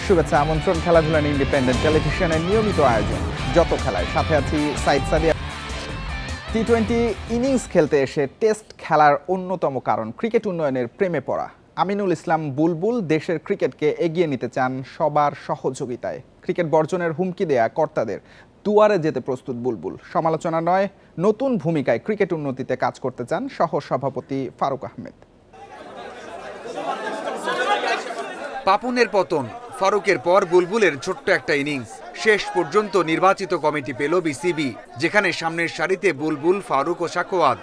শুভেচ্ছা আমন্ত্রণ খেলাধুলা ইন্ডিপেন্ডেন্ট টেলিভিশনের নিয়মিত আয়োজন যত খেলায় সাথে আছি সাইদ সাদিয়া। টি-20 ইনিংস খেলতে এসে টেস্ট খেলার অন্যতম কারণ ক্রিকেট উন্নয়নের প্রেমে পড়া। আমিনুল ইসলাম বুলবুল দেশের ক্রিকেটকে এগিয়ে নিতে চান সবার সহযোগিতায়। ক্রিকেট বর্জনের হুমকি দেয়া কর্তাদের দুয়ারে যেতে প্রস্তুত বুলবুল। সমালোচনা নয়, নতুন ভূমিকায় ক্রিকেট উন্নতিতে কাজ করতে চান সহ সভাপতি ফারুক আহমেদ। পাপনের পতন, ফারুকের পর বুলবুলের ছোট্ট একটা ইনিংস। শেষ পর্যন্ত নির্বাচিত কমিটি পেল বিসিবি, যেখানে সামনের সারিতে বুলবুল, ফারুক ও সাকোয়াত।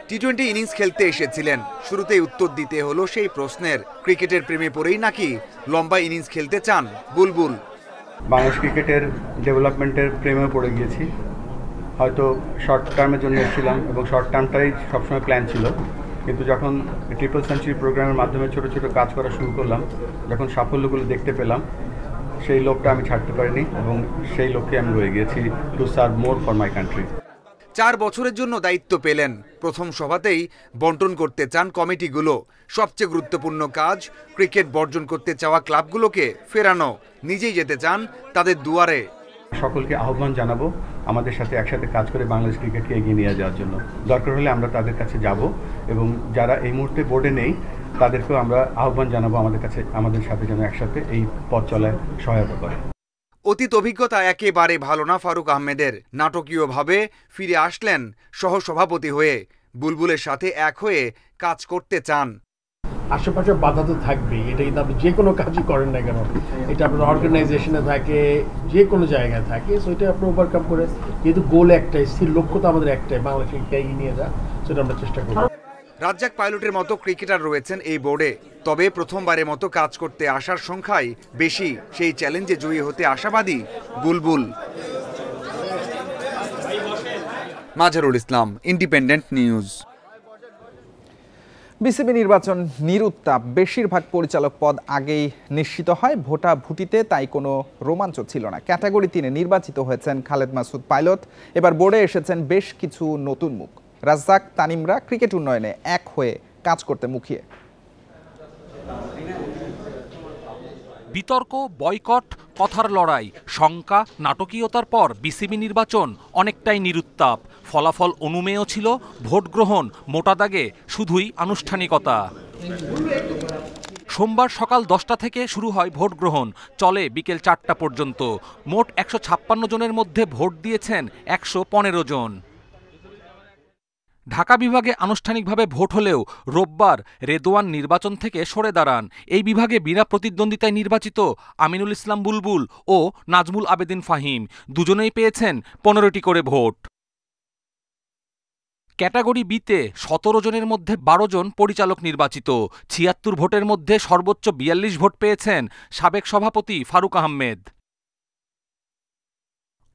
টি-20 ইনিংস খেলতে এসেছিলেন, শুরুতেই উত্তর দিতে হলো সেই প্রশ্নের, ক্রিকেটের প্রেমে পড়েই নাকি লম্বা ইনিংস খেলতে চান বুলবুল? বাংলাদেশ ক্রিকেটের ডেভেলপমেন্টের প্রেমে পড়ে গিয়েছি। হয়তো শর্ট টার্মের জন্য এসেছিলাম এবং শর্ট টার্মটাই সবসময় প্ল্যান ছিল, কিন্তু যখন ট্রিপল সেঞ্চুরি প্রোগ্রামের মাধ্যমে ছোট ছোট কাজ করা শুরু করলাম, যখন সাফল্যগুলো দেখতে পেলাম, সেই লোকটা আমি ছাড়তে পারিনি এবং সেই লক্ষ্যে আমি রয়ে গিয়েছি, to serve more for my country. 4 বছরের জন্য দায়িত্ব পেলেন। প্রথম সভাতেই বন্টন করতে চান কমিটিগুলো। সবচেয়ে গুরুত্বপূর্ণ কাজ ক্রিকেট বর্জন করতে চাওয়া ক্লাবগুলোকে ফেরানো। নিজেই যেতে চান তাদের দুয়ারে। সকলকে আহ্বান জানাবো আমাদের সাথে একসাথে কাজ করে বাংলাদেশ ক্রিকেটকে এগিয়ে নিয়ে যাওয়ার জন্য। দরকার হলে আমরা তাদের কাছে যাব এবং যারা এই মুহূর্তে বোর্ডে নেই তাদেরকেও আমরা আহ্বান জানাবো আমাদের সাথে যেন একসাথে এই পথ চলায় সহায়তা করে। অতীত অভিজ্ঞতা একেবারে ভালো না ফারুক আহমেদের। নাটকীয়ভাবে ফিরে আসলেন সহসভাপতি হয়ে। বুলবুলের সাথে এক হয়ে কাজ করতে চান। আশেপাশে বাধা তো থাকবেই, এটা কিন্তু আপনি যে কোনো কাজই করেন না কেন, এটা আপনার অর্গানাইজেশনে থাকে, যে কোনো জায়গায় থাকে, সো এটা আপনি ওভারকাম করে, যেহেতু গোল একটাই, স্থির লক্ষ্য তো আমাদের একটাই, বাংলাদেশকে এগিয়ে নিয়ে যাওয়া, সেটা আমরা চেষ্টা করব। রাজ্জাক পাইলটের মতো ক্রিকেটার রয়েছেন এই বোর্ডে, তবে প্রথমবারের মতো কাজ করতে আসার সংখ্যাই বেশি। সেই চ্যালেঞ্জে জয়ী হতে আশাবাদী বুলবুল। মাজারুল ইসলাম, ইন্ডিপেন্ডেন্ট নিউজ। বিসিবি নির্বাচন নিরুত্তাপ। বেশিরভাগ পরিচালক পদ আগেই নিশ্চিত হয়। ভোটাভুটিতে তাই কোনো রোমাঞ্চ ছিল না। ক্যাটাগরি 3-এ নির্বাচিত হয়েছেন খালেদ মাসুদ পাইলট। এবার বোর্ডে এসেছেন বেশ কিছু নতুন মুখ। রাজ্জাক, তানিমরা ক্রিকেট উন্নয়নে এক হয়ে কাজ করতে মুখিয়ে। বিতর্ক, বয়কট, কথার লড়াই, শঙ্কা, নাটকীয়তার পর বিসিবি নির্বাচন অনেকটাই নিরুত্তাপ। ফলাফল অনুমেয় ছিল, ভোট গ্রহণ মোটা দাগে শুধুই আনুষ্ঠানিকতা। সোমবার সকাল 10টা থেকে শুরু হয় ভোট গ্রহণ, চলে বিকেল 4টা পর্যন্ত। মোট 156 জনের মধ্যে ভোট দিয়েছেন 115 জন। ঢাকা বিভাগে আনুষ্ঠানিকভাবে ভোট হলেও রোববার রেদওয়ান নির্বাচন থেকে সরে দাঁড়ান। এই বিভাগে বিনা প্রতিদ্বন্দ্বিতায় নির্বাচিত আমিনুল ইসলাম বুলবুল ও নাজমুল আবেদিন ফাহিম দুজনেই পেয়েছেন 15টি করে ভোট। ক্যাটাগরি বিতে 17 জনের মধ্যে 12 জন পরিচালক নির্বাচিত। 76 ভোটের মধ্যে সর্বোচ্চ 42 ভোট পেয়েছেন সাবেক সভাপতি ফারুক আহমেদ।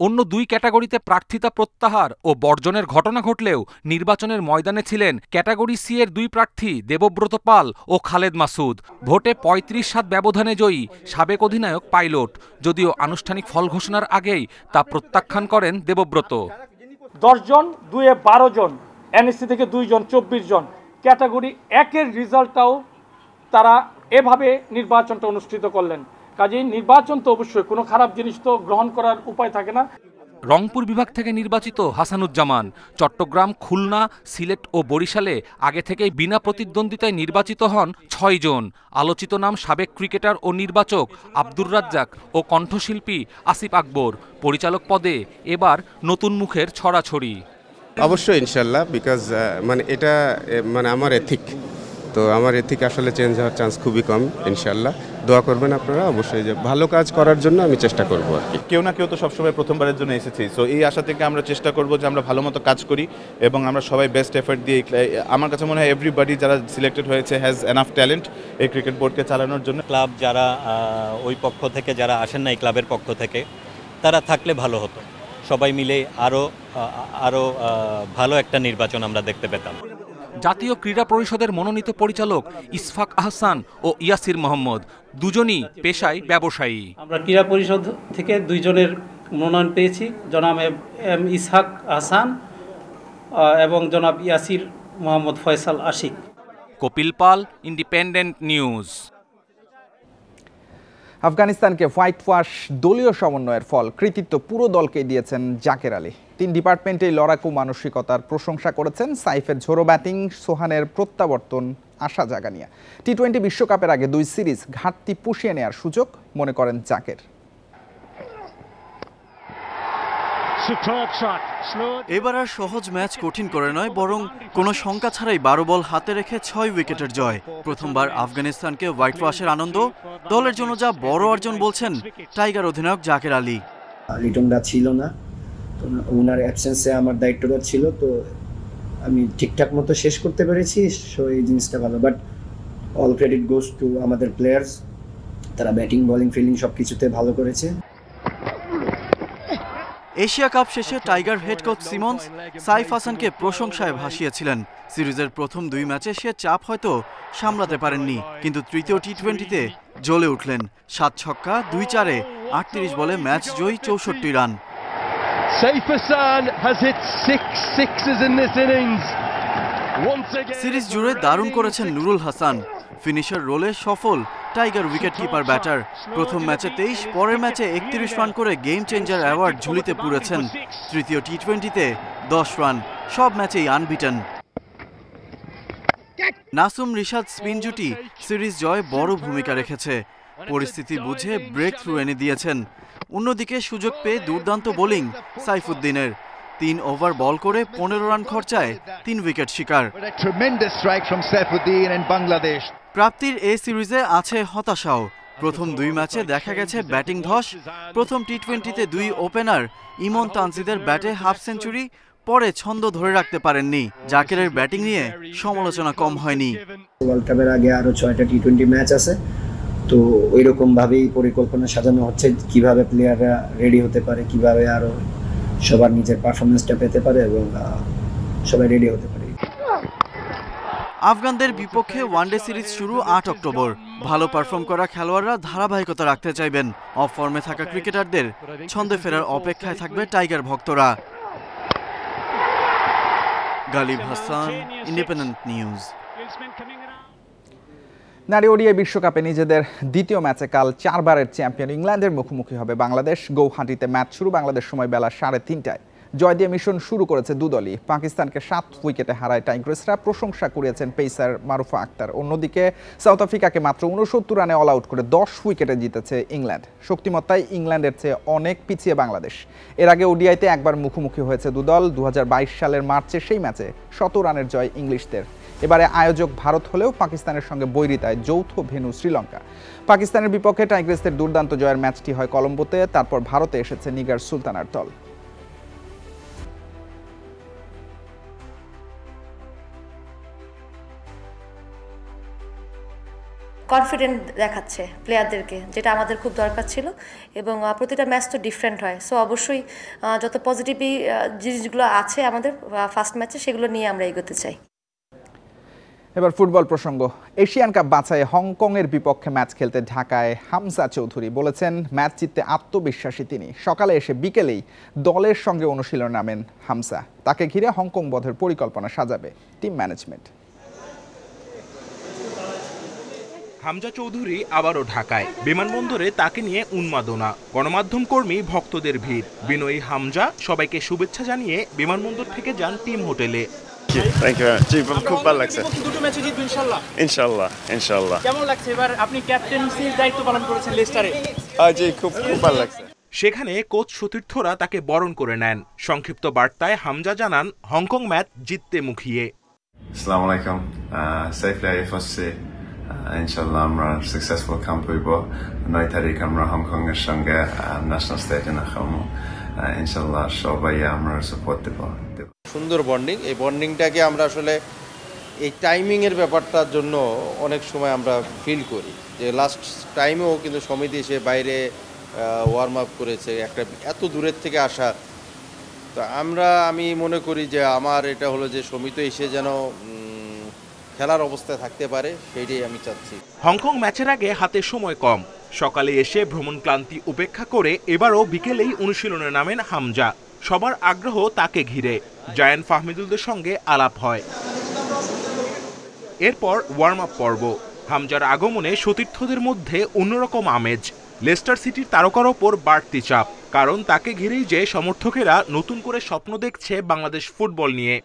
অন্য 2 ক্যাটাগরিতে প্রার্থিতা প্রত্যাহার ও বর্জনের ঘটনা ঘটলেও নির্বাচনের ময়দানে ছিলেন ক্যাটাগরি সি এর 2 প্রার্থী দেবব্রত পাল ও খালেদ মাসুদ। ভোটে 35-7 ব্যবধানে জয়ী সাবেক অধিনায়ক পাইলট, যদিও আনুষ্ঠানিক ফল ঘোষণার আগেই তা প্রত্যাখ্যান করেন দেবব্রত। 10 জন, 2-এ 12 জন, এনএসসি থেকে 2 জন, 24 জন। ক্যাটাগরি 1-এর রেজাল্টটাও তারা এভাবে নির্বাচনটা অনুষ্ঠিত করলেন। কাজেই নির্বাচন তো অবশ্যই কোনো খারাপ জিনিস তো গ্রহণ করার উপায় থাকে না। রংপুর বিভাগ থেকে নির্বাচিত হাসানুজ্জামান। চট্টগ্রাম, খুলনা, সিলেট ও বরিশালে আগে থেকেই বিনা প্রতিদ্বন্দ্বিতায় নির্বাচিত হন 6 জন। আলোচিত নাম সাবেক ক্রিকেটার ও নির্বাচক আব্দুর রাজ্জাক ও কণ্ঠশিল্পী আসিফ আকবর। পরিচালক পদে এবার নতুন মুখের ছড়াছড়ি। অবশ্যই ইনশাল্লাহ, বিকজ এটা আমার এথিক, তো আমার এথিক আসলে চেঞ্জ হওয়ার চান্স খুবই কম। ইনশাল্লাহ দোয়া করবেন আপনারা, অবশ্যই যে ভালো কাজ করার জন্য আমি চেষ্টা করব আর কি। কেউ না কেউ তো সবসময় প্রথমবারের জন্য এসেছি, সো এই আশা থেকে আমরা চেষ্টা করব যে আমরা ভালো মতো কাজ করি এবং আমরা সবাই বেস্ট এফর্ট দিয়ে। আমার কাছে মনে হয় এভরিবডি যারা সিলেক্টেড হয়েছে হ্যাজ এনাফ ট্যালেন্ট এই ক্রিকেট বোর্ডকে চালানোর জন্য। ক্লাব যারা ওই পক্ষ থেকে যারা আসেন না, এই ক্লাবের পক্ষ থেকে, তারা থাকলে ভালো হতো। সবাই মিলে আরও ভালো একটা নির্বাচন আমরা দেখতে পেতাম। জাতীয় ক্রীড়া পরিষদের মনোনীত পরিচালক ইসফাক আহসান ও ইয়াসির মোহাম্মদ দুজনই পেশায় ব্যবসায়ী। আমরা ক্রীড়া পরিষদ থেকে 2 জনের মনোনয়ন পেয়েছি, জনাব এম ইসহাক আহসান এবং জনাব ইয়াসির মোহাম্মদ ফয়সাল আশিক। কপিল পাল, ইন্ডিপেন্ডেন্ট নিউজ। আফগানিস্তানকে হোয়াইট ওয়াশ দলীয় সমন্বয়ের ফল, কৃতিত্ব পুরো দলকেই দিয়েছেন জাকের আলী। 3 ডিপার্টমেন্টেই লড়াকু মানসিকতার প্রশংসা করেছেন। সাইফের ঝোড়ো ব্যাটিং, সোহানের প্রত্যাবর্তন আশা জাগানিয়া। টি-20 বিশ্বকাপের আগে 2 সিরিজ ঘাটতি পুষিয়ে নেওয়ার সুযোগ মনে করেন জাকের। এবার আর সহজ ম্যাচ কঠিন করে নয়, বরং কোনো শঙ্কা ছাড়াই 12 বল হাতে রেখে 6 উইকেটের জয়। প্রথমবার আফগানিস্তানকে হোয়াইট ওয়াশের আনন্দ, দলের জন্য যা বড় অর্জন বলছেন টাইগার অধিনায়ক জাকের আলী। লিটনদা ছিল না, তো ওনার অ্যাবসেন্সে আমার দায়িত্বটা ছিল, তো আমি ঠিকঠাক মতো শেষ করতে পেরেছি, সো এই জিনিসটা ভালো। But all credit goes to আমাদের প্লেয়ার্স, তারা ব্যাটিং বোলিং ফিল্ডিং সব কিছুতে ভালো করেছে। এশিয়া কাপ শেষে tiger head coach Simmons Saif হাসানকে প্রশংসায় ভাসিয়েছিলেন। সিরিজের প্রথম 2 ম্যাচে সে চাপ হয়তো সামলাতে পারেননি, কিন্তু তৃতীয় টি-20তে জ্বলে উঠলেন। 7 ছক্কা 2 চারে 38 বলে ম্যাচ জয়ী 64 রান। সিরিজ জুড়ে দারুণ করেছেন নুরুল হাসান। ফিনিশার রোলে সফল টাইগার উইকেটকিপার ব্যাটার। প্রথম ম্যাচে 23, পরের ম্যাচে 31 রান করে গেম চেঞ্জার অ্যাওয়ার্ড ঝুলিতে পুরেছেন। তৃতীয় টি-20তে 10 রান, সব ম্যাচেই আনবিটেন। নাসুম রিশাদ স্পিন জুটি সিরিজ জয় বড় ভূমিকা রেখেছে। পরিস্থিতি বুঝে ব্রেক থ্রু এনে দিয়েছেন। অন্যদিকে সুযোগ পেয়ে দুর্দান্ত বোলিং সাইফুদ্দিনের। 3 ওভার বল করে 15 রান খরচায় 3 উইকেট শিকার। প্রাপ্তির এই সিরিজে আছে হতাশাও। প্রথম 2 ম্যাচে দেখা গেছে ব্যাটিং ধস। প্রথম টি-20তে 2 ওপেনার ইমন তানজিদের ব্যাটে হাফ সেঞ্চুরি, পরে ছন্দ ধরে রাখতে পারেননি। জাকেরের ব্যাটিং নিয়ে সমালোচনা কম হয়নি। ওয়ার্ল্ড কাপের আগে আরো 6টা টি-20 ম্যাচ আছে, তো ওই রকম ভাবেই পরিকল্পনা সাজানো হচ্ছে, কিভাবে প্লেয়াররা রেডি হতে পারে, কিভাবে আরো সবার নিজের পারফরমেন্সটা পেতে পারে এবং সবাই রেডি হতে পারে। আফগানদের বিপক্ষে ওয়ানডে সিরিজ শুরু 8 অক্টোবর। ভালো পারফর্ম করা খেলোয়াড়রা ধারাবাহিকতা রাখতে চাইবেন। অফ ফর্মে থাকা ক্রিকেটারদের ছন্দে ফেরার অপেক্ষায় থাকবে টাইগার ভক্তরা। Galib Hasan, independent news. নারী ওডিআই বিশ্বকাপে নিজেদের দ্বিতীয় ম্যাচে কাল 4 বারের চ্যাম্পিয়ন ইংল্যান্ডের মুখোমুখি হবে বাংলাদেশ। গৌহাটিতে ম্যাচ শুরু বাংলাদেশ সময় বেলা 3:30টায়। জয় দিয়ে মিশন শুরু করেছে দুদলই। পাকিস্তানকে 7 উইকেটে হারায় টাইগ্রেসরা, প্রশংসা কুড়িয়েছেন পেসার মারুফা আক্তার। অন্যদিকে সাউথ আফ্রিকাকে মাত্র 69 রানে অল আউট করে 10 উইকেটে জিতেছে ইংল্যান্ড। শক্তিমত্তায় ইংল্যান্ডের চেয়ে অনেক পিছিয়ে বাংলাদেশ। এর আগে ওডিআইতে একবার মুখোমুখি হয়েছে দুদল। 2022 সালের মার্চে সেই ম্যাচে 100 রানের জয় ইংলিশদের। এবারে আয়োজক ভারত হলেও পাকিস্তানের সঙ্গে বৈরিতায় যৌথ ভেন্যু শ্রীলঙ্কা। পাকিস্তানের বিপক্ষে টাইগ্রেসদের দুর্দান্ত জয়ের ম্যাচটি হয় কলম্বোতে, তারপর ভারতে এসেছে নিগার সুলতানার দল। কনফিডেন্ট দেখাচ্ছে প্লেয়ারদেরকে, যেটা আমাদের খুব দরকার ছিল। এবং প্রতিটা ম্যাচ তো ডিফারেন্ট হয়, সো অবশ্যই যত পজিটিভই জিনিসগুলো আছে আমাদের ফার্স্ট ম্যাচে, সেগুলো নিয়ে আমরা এগোতে চাই। এবার ফুটবল প্রসঙ্গ। এশিয়ান কাপ বাছাইয়ে হংকংয়ের বিপক্ষে ম্যাচ খেলতে ঢাকায় হামজা চৌধুরী বলেছেন ম্যাচ জিততে আত্মবিশ্বাসী তিনি। সকালে এসে বিকেলেই দলের সঙ্গে অনুশীলন নামেন হামজা। তাকে ঘিরে হংকং বধের পরিকল্পনা সাজাবে টিম ম্যানেজমেন্ট। হামজা চৌধুরী আবারও ঢাকায়। বিমানবন্দরে তাকে নিয়ে উন্মাদনা, গণমাধ্যম কর্মী, ভক্তদের ভিড়। বিনয়ী হামজা সবাইকে শুভেচ্ছা জানিয়ে বিমানবন্দর থেকে যান টিম হোটেলে। খুব ভালো লাগছে। দুটো ম্যাচে জিতবে ইনশাআল্লাহ। ইনশাআল্লাহ ইনশাআল্লাহ। কেমন লাগছে এবার আপনি ক্যাপ্টেন্সির দায়িত্ব পালন করেছেন লেস্টারে? জি খুব ভালো লাগছে। সেখানে কোচ সতীর্থরা তাকে বরণ করে নেন। সংক্ষিপ্ত বার্তায় হামজা জানান হংকং ম্যাচ জিততে মুখিয়ে। আসসালামু আলাইকুম। সেফলি আইএফএসসি ইনশাআল্লাহ আমরা সাকসেসফুল ক্যাম্প হইব। 9 তারিখ আমরা হংকং এর সঙ্গে ন্যাশনাল স্টেডিয়ামে খেলবো। ইনশাআল্লাহ সবাই আমরা সাপোর্ট দেব। সুন্দর বন্ডিং, এই বন্ডিংটাকে আমরা আসলে এই টাইমিংয়ের ব্যাপারটার জন্য অনেক সময় আমরা ফিল করি যে লাস্ট টাইমেও কিন্তু সমিতি এসে বাইরে ওয়ার্ম আপ করেছে, একটা এত দূরের থেকে আসা। তো আমি মনে করি যে আমার এটা হলো যে সমিতি এসে যেন খেলার অবস্থায় থাকতে পারে, সেইটাই আমি চাচ্ছি। হংকং ম্যাচের আগে হাতে সময় কম। সকালে এসে ভ্রমণ ক্লান্তি উপেক্ষা করে এবারও বিকেলেই অনুশীলনে নামেন হামজা। সবার আগ্রহ তাকে ঘিরে। জায়ান ফাহমিদুলদের সঙ্গে আলাপ হয়। এরপর ওয়ার্ম আপ পর্ব। হামজার আগমনে সতীর্থদের মধ্যে অন্যরকম আমেজ। লেস্টার সিটির তারকার ওপর বাড়তি চাপ, কারণ তাকে ঘিরেই যে সমর্থকেরা নতুন করে স্বপ্ন দেখছে বাংলাদেশ ফুটবল নিয়ে।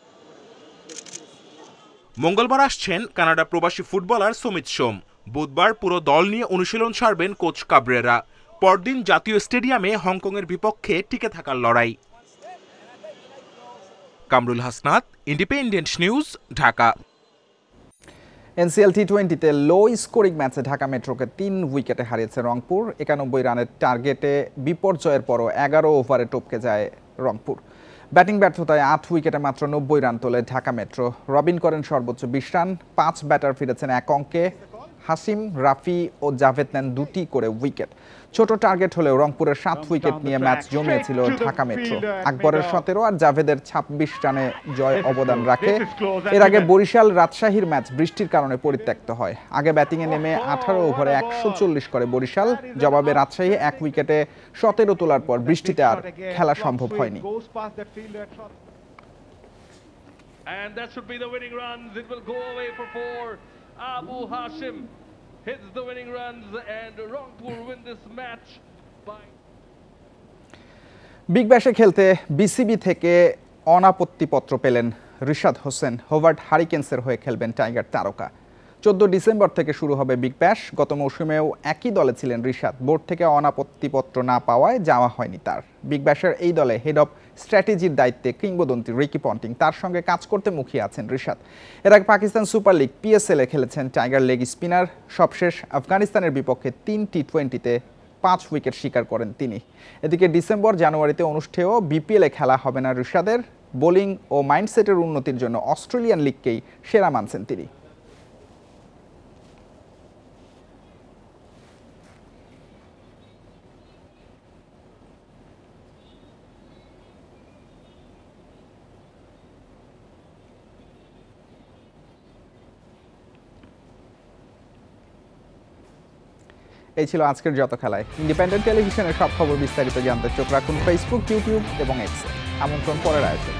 মঙ্গলবার আসছেন কানাডা প্রবাসী ফুটবলার সমিত সোম। বুধবার পুরো দল নিয়ে অনুশীলন সারবেন কোচ কাবরেরা। পরদিন জাতীয় স্টেডিয়ামে হংকংয়ের বিপক্ষে টিকে থাকার লড়াই। Kamrul Hasnat, independent news, Dhaka. NCL টি20তে লো স্কোরিং ম্যাচে ঢাকা মেট্রোকে 3 উইকেটে হারিয়েছে রংপুর। 91 রানের টার্গেটে বিপর্যয়ের পরও 11 ওভারে টপকে যায় রংপুর। ব্যাটিং ব্যর্থতায় 8 উইকেটে মাত্র 90 রান তোলে ঢাকা মেট্রো। রবিন করেন সর্বোচ্চ 20 রান। 5 ব্যাটার ফিরেছেন এক অঙ্কে। হাসিম, রাফি ও জাভেদ নেন 2টি করে উইকেট। ছোট টার্গেট হলেও রংপুরের 7 উইকেট নিয়ে ম্যাচ জমিয়েছিল ঢাকা মেট্রো। আকবরের 17 আর জাভেদের 26 রানে জয় অবদান রাখে। এর আগে বরিশাল রাজশাহীর ম্যাচ বৃষ্টির কারণে পরিত্যক্ত হয়। আগে ব্যাটিংয়ে নেমে 18 ওভারে 140 করে বরিশাল। জবাবে রাজশাহী 1 উইকেটে 17 তোলার পর বৃষ্টিতে আর খেলা সম্ভব হয়নি। And that should be the winning runs. It will go away for 4. Abu Hashim hits the winning runs and Rangpur win this match by big ব্যাশে খেলতে বিসিবি থেকে অনাপত্তিপত্র পেলেন রিশাদ হোসেন। হোভার্ড হারিকেন্সের হয়ে খেলবেন টাইগার তারকা। 14 ডিসেম্বর থেকে শুরু হবে বিগ ব্যাশ। গত মৌসুমেও একই দলে ছিলেন রিশাদ। বোর্ড থেকে অনাপত্তিপত্র না পাওয়ায় যাওয়া হয়নি তার। বিগ ব্যাশের এই দলে হেড অফ স্ট্র্যাটেজির দায়িত্বে কিংবদন্তি রিকি পন্টিং, তার সঙ্গে কাজ করতে মুখিয়ে আছেন রিশাদ। এর আগে পাকিস্তান সুপার লিগ পিএসএল-এ খেলেছেন টাইগার লেগ স্পিনার। সবশেষ আফগানিস্তানের বিপক্ষে 3 টি20তে 5 উইকেট শিকার করেন তিনি। এদিকে ডিসেম্বর-জানুয়ারিতে অনুষ্ঠেয় বিপিএল-এ খেলা হবে না রিশাদের। বোলিং ও মাইন্ডসেটের উন্নতির জন্য অস্ট্রেলিয়ান লিগকেই সেরা মানছেন তিনি। এই ছিল আজকের যত খেলায়। ইন্ডিপেন্ডেন্ট টেলিভিশনের সব খবর বিস্তারিত জানতে চোখ রাখুন ফেসবুক, ইউটিউব এবং এক্সে। আমন্ত্রণ পরের আয়োজন।